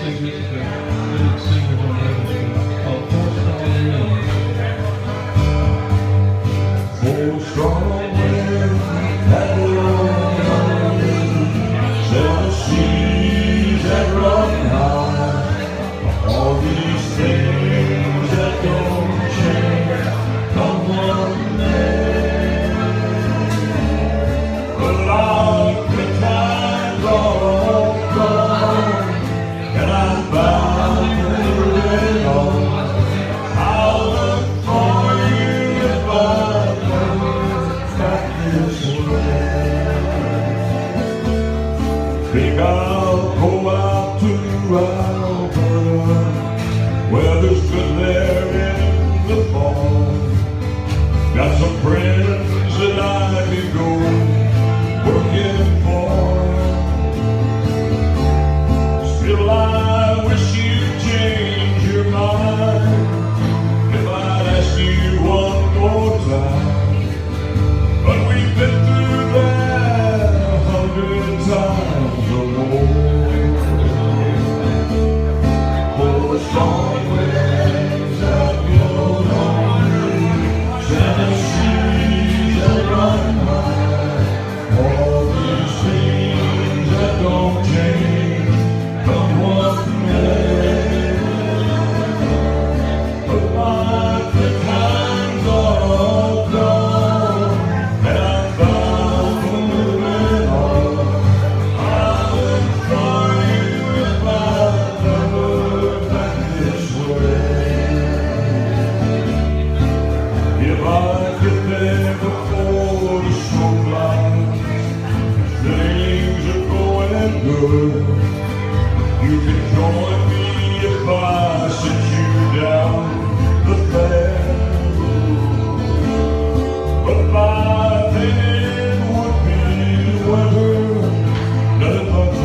sing this to lead singers on heaven called Four Strong Winds that blow, seven seas that run high, all these things that don't change come one day. But like the times are all gone, and I'm bound to live on. I'll look for you if I go back this way. Think I'll go out to Alberta, where there's good there in the fall. Got some friends that I could go working for. Still I wish you'd change your mind if I'd ask you one more time. But we've been through that 100 times or more. For strong winds that blow on me, seven seas that run high, all these things that don't change come one day. But like the times are all gone, and I'm bound for moving on. I'll look for you if I never back this way. If I get there before the smoke clouds, things are going good. You can join me if I sit you down the fair road. But by then it would be winter, nothing much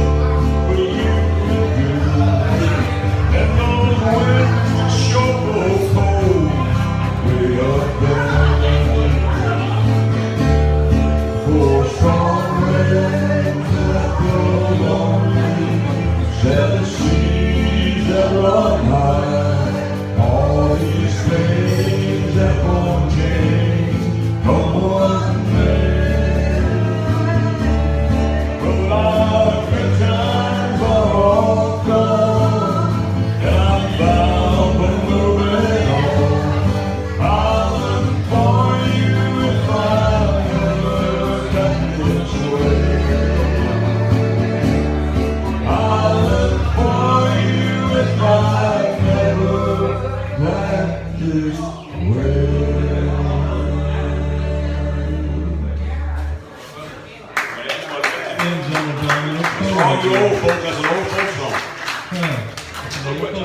for you to do. And those winds sure blow cold way up there. For strong winds that blow on me, seven seas that run high, all these things that won't change come one day. But like the times are all gone, and I'm bound for moving on. I'll look for you if I ever got this way. I'll look for you if I never got this way. All the old folk, that's an old folk song. Yeah.